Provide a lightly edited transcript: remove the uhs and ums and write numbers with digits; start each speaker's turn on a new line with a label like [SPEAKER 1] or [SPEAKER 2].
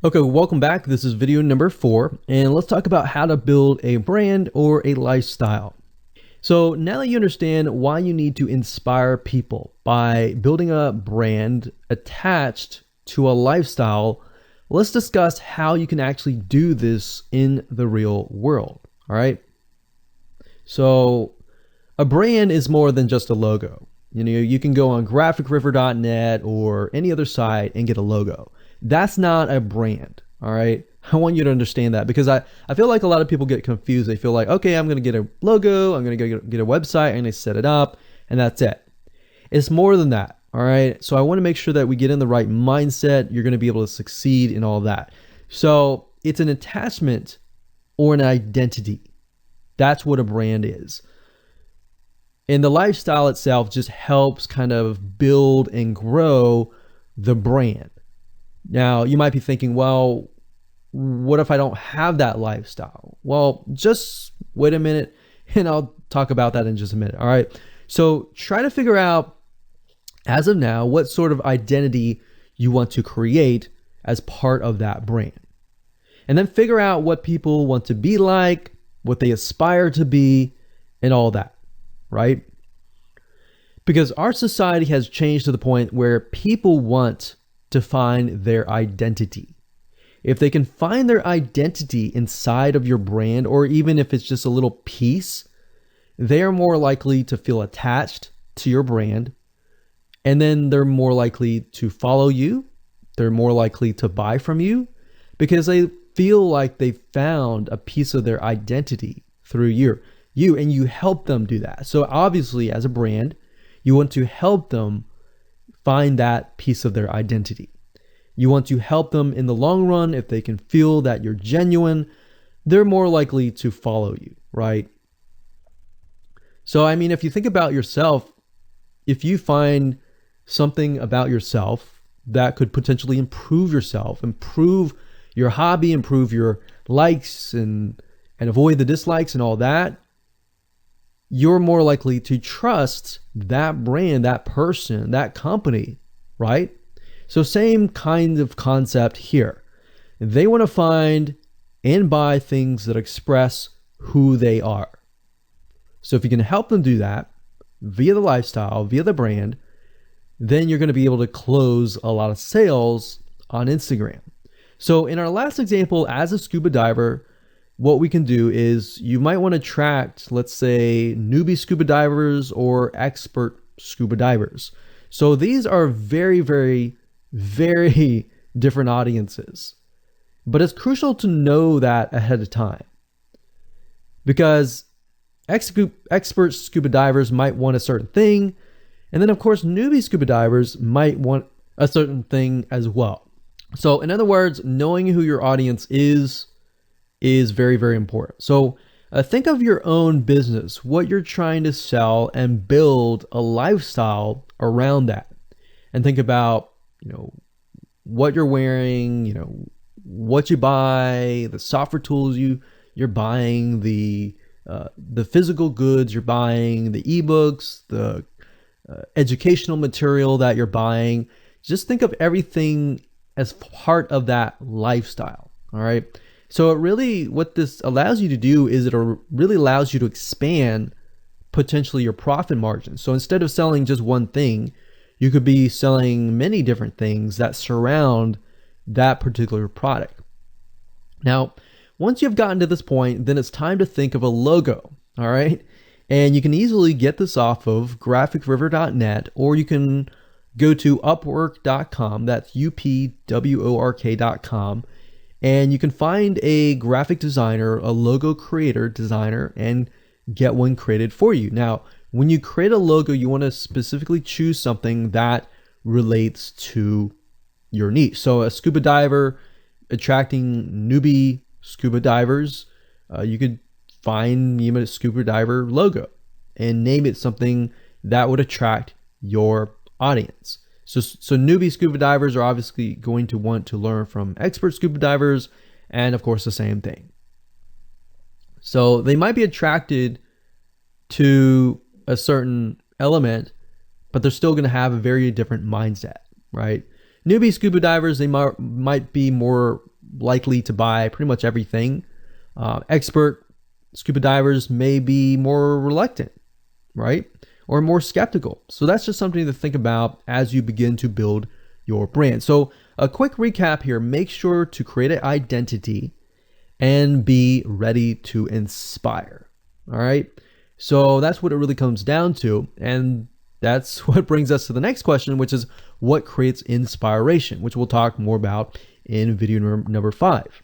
[SPEAKER 1] Okay, welcome back. This is video number 4, and let's talk about how to build a brand or a lifestyle. So now that you understand why you need to inspire people by building a brand attached to a lifestyle, let's discuss how you can actually do this in the real world. All right. So a brand is more than just a logo. You can go on graphicriver.net or any other site and get a logo. That's not a brand. All right. I want you to understand that, because I feel like a lot of people get confused. They feel like, okay, I'm going to get a logo, I'm going to get a website, and they set it up, and that's it. It's more than that. All right. So I want to make sure that we get in the right mindset. You're going to be able to succeed in all that. So it's an attachment or an identity. That's what a brand is. And the lifestyle itself just helps kind of build and grow the brand. Now, you might be thinking, well, what if I don't have that lifestyle? Well, just wait a minute and I'll talk about that in just a minute. All right. So try to figure out, as of now, what sort of identity you want to create as part of that brand. And then figure out what people want to be like, what they aspire to be, and all that, right? Because our society has changed to the point where people want to find their identity. If they can find their identity inside of your brand, or even if it's just a little piece, they are more likely to feel attached to your brand. And then they're more likely to follow you. They're more likely to buy from you because they feel like they found a piece of their identity through you, and you help them do that. So obviously, as a brand, you want to help them find that piece of their identity. You want to help them in the long run. If they can feel that you're genuine, they're more likely to follow you, right? So, I mean, if you think about yourself, if you find something about yourself that could potentially improve yourself, improve your hobby, improve your likes, and avoid the dislikes and all that, you're more likely to trust that brand, that person, that company, right? So same kind of concept here. They want to find and buy things that express who they are. So if you can help them do that via the lifestyle, via the brand, then you're going to be able to close a lot of sales on Instagram. So in our last example, as a scuba diver, what we can do is you might want to attract, let's say, newbie scuba divers or expert scuba divers. So these are very, very, very different audiences. But it's crucial to know that ahead of time, because expert scuba divers might want a certain thing. And then, of course, newbie scuba divers might want a certain thing as well. So in other words, knowing who your audience is very, very important. So think of your own business, what you're trying to sell, and build a lifestyle around that. And think about, what you're wearing, what you buy, the software tools you're buying, the physical goods you're buying, the ebooks, the educational material that you're buying. Just think of everything as part of that lifestyle. All right. So what this allows you to do is it really allows you to expand potentially your profit margin. So instead of selling just one thing, you could be selling many different things that surround that particular product. Now, once you've gotten to this point, then it's time to think of a logo. All right. And you can easily get this off of graphicriver.net, or you can go to upwork.com. That's upwork.com. And you can find a graphic designer, a logo creator, designer, and get one created for you. Now, when you create a logo, you want to specifically choose something that relates to your niche. So a scuba diver attracting newbie scuba divers, you could find a scuba diver logo and name it something that would attract your audience. So newbie scuba divers are obviously going to want to learn from expert scuba divers, and of course the same thing. So they might be attracted to a certain element, but they're still going to have a very different mindset, right? Newbie scuba divers, they might be more likely to buy pretty much everything. Expert scuba divers may be more reluctant, right? Or more skeptical. So that's just something to think about as you begin to build your brand. So a quick recap here, make sure to create an identity and be ready to inspire. All right. So that's what it really comes down to. And that's what brings us to the next question, which is what creates inspiration, which we'll talk more about in video number 5.